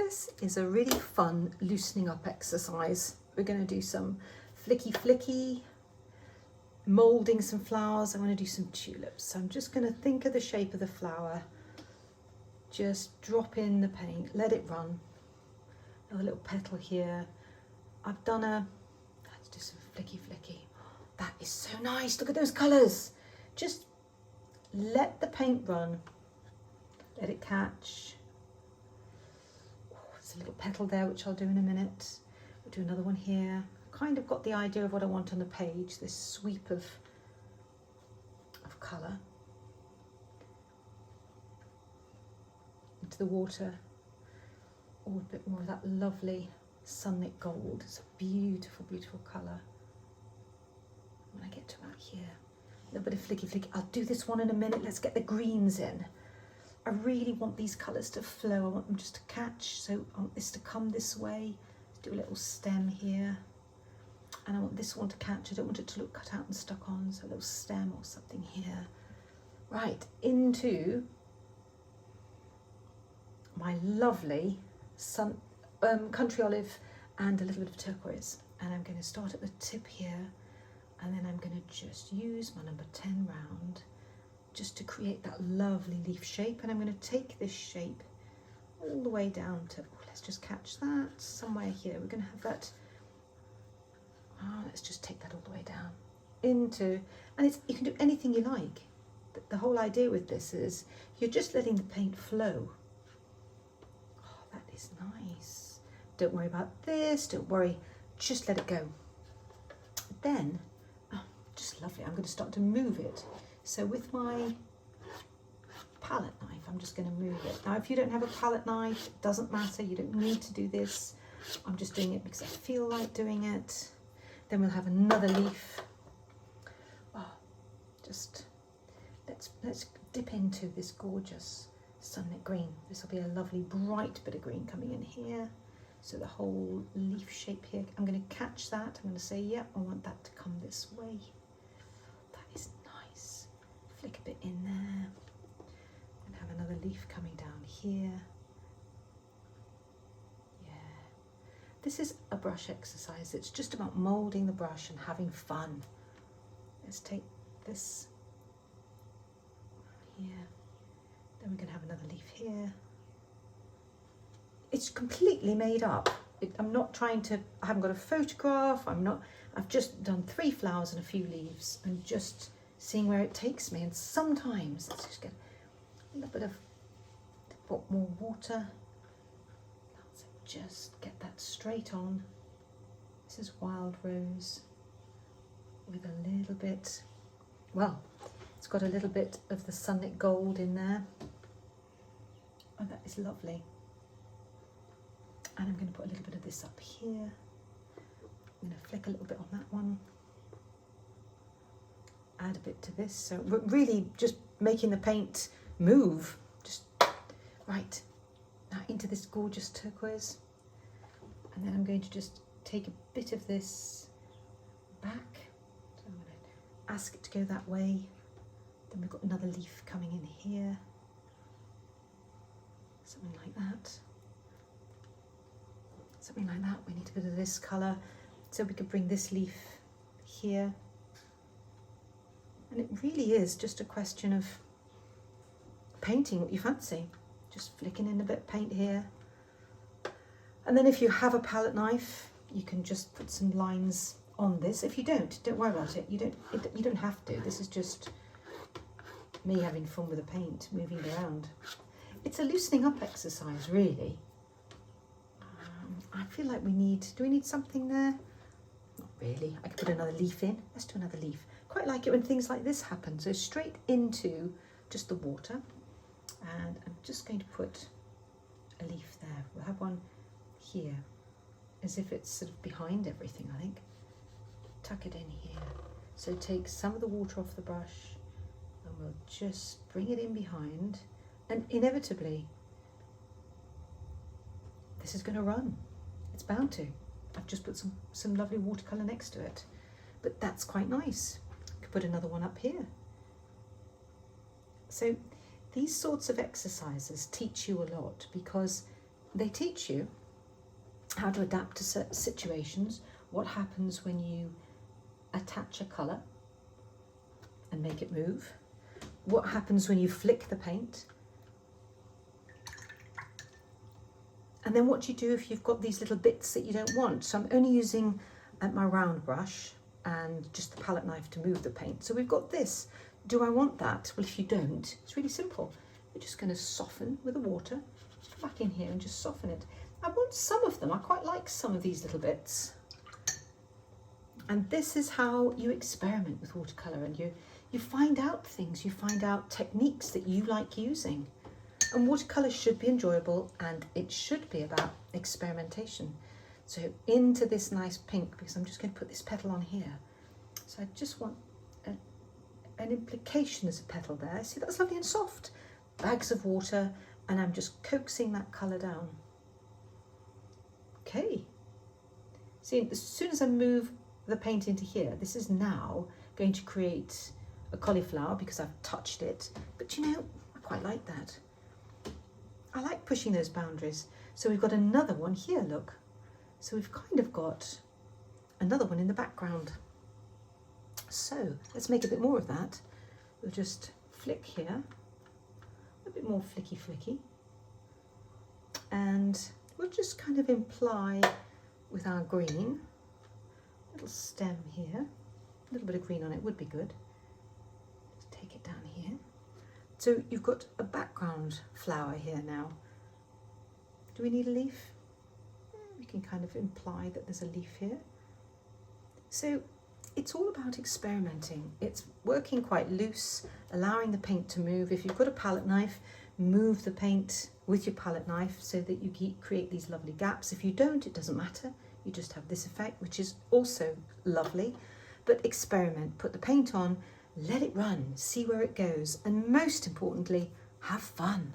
This is a really fun loosening up exercise. We're going to do some flicky, moulding some flowers. I'm going to do some tulips. So I'm just going to think of the shape of the flower. Just drop in the paint, let it run. Another little petal here. Let's do some flicky. That is so nice. Look at those colours. Just let the paint run. Let it catch. There's a little petal there, which I'll do in a minute. We'll do another one here. Kind of got the idea of what I want on the page, this sweep of colour into the water. Oh, a bit more of that lovely sunlit gold. It's a beautiful colour. When I get to about here, a little bit of flicky. I'll do this one in a minute. Let's get the greens in. I really want these colours to flow. I want them just to catch. So I want this to come this way. Let's do a little stem here. And I want this one to catch. I don't want it to look cut out and stuck on. So a little stem or something here. Right, into my lovely country olive and a little bit of turquoise. And I'm going to start at the tip here. And then I'm going to just use my number 10 round just to create that lovely leaf shape. And I'm going to take this shape all the way down to, let's just catch that somewhere here. We're going to have that, let's just take that all the way down into, and you can do anything you like. The whole idea with this is you're just letting the paint flow. Oh, that is nice. Don't worry about this, don't worry, just let it go. Then, just lovely, I'm going to start to move it. So with my palette knife, I'm just going to move it. Now, if you don't have a palette knife, it doesn't matter. You don't need to do this. I'm just doing it because I feel like doing it. Then we'll have another leaf. Oh, just let's dip into this gorgeous sunlit green. This will be a lovely bright bit of green coming in here. So the whole leaf shape here, I'm going to catch that. I'm going to say, yeah, I want that to come this way. Flick a bit in there and have another leaf coming down here. Yeah, this is a brush exercise. It's just about moulding the brush and having fun. Let's take this here, then we're going to have another leaf here. It's completely made up. I'm not trying to, I haven't got a photograph, I've just done 3 flowers and a few leaves and just seeing where it takes me. And sometimes let's just get a little bit of more water. Let's just get that straight on. This is wild rose with a little bit, well, it's got a little bit of the sunlit gold in there. Oh, that is lovely. And I'm going to put a little bit of this up here. I'm going to flick a little bit on that one. Add a bit to this, so we're really just making the paint move. Just right now into this gorgeous turquoise, and then I'm going to just take a bit of this back. So I'm going to ask it to go that way. Then we've got another leaf coming in here, something like that. Something like that. We need a bit of this colour, so we could bring this leaf here. And it really is just a question of painting what you fancy. Just flicking in a bit of paint here. And then if you have a palette knife, you can just put some lines on this. If you don't worry about it. You don't have to. This is just me having fun with the paint, moving it around. It's a loosening up exercise, really. I feel like do we need something there? Not really. I could put another leaf in. Let's do another leaf. Quite like it when things like this happen. So straight into just the water, and I'm just going to put a leaf there. We'll have one here, as if it's sort of behind everything, I think. Tuck it in here. So take some of the water off the brush, and we'll just bring it in behind, and inevitably this is going to run. It's bound to. I've just put some lovely watercolour next to it, but that's quite nice. Put another one up here. So these sorts of exercises teach you a lot, because they teach you how to adapt to certain situations, what happens when you attach a colour and make it move, what happens when you flick the paint, and then what do you do if you've got these little bits that you don't want. So I'm only using my round brush and just the palette knife to move the paint. So we've got this. Do I want that? Well, if you don't, it's really simple. You're just going to soften with the water, back in here and just soften it. I want some of them. I quite like some of these little bits. And this is how you experiment with watercolour, and you find out things, you find out techniques that you like using. And watercolour should be enjoyable, and it should be about experimentation. So into this nice pink, because I'm just going to put this petal on here. So I just want an implication as a petal there. See, that's lovely and soft. Bags of water, and I'm just coaxing that colour down. Okay. See, as soon as I move the paint into here, this is now going to create a cauliflower because I've touched it. But you know, I quite like that. I like pushing those boundaries. So we've got another one here, look. So we've kind of got another one in the background. So let's make a bit more of that. We'll just flick here, a bit more flicky. And we'll just kind of imply with our green, little stem here, a little bit of green on it would be good. Just take it down here. So you've got a background flower here now. Do we need a leaf? We can kind of imply that there's a leaf here. So it's all about experimenting. It's working quite loose, allowing the paint to move. If you've got a palette knife, move the paint with your palette knife so that you create these lovely gaps. If you don't, it doesn't matter. You just have this effect, which is also lovely. But experiment, put the paint on, let it run, see where it goes, and most importantly, have fun.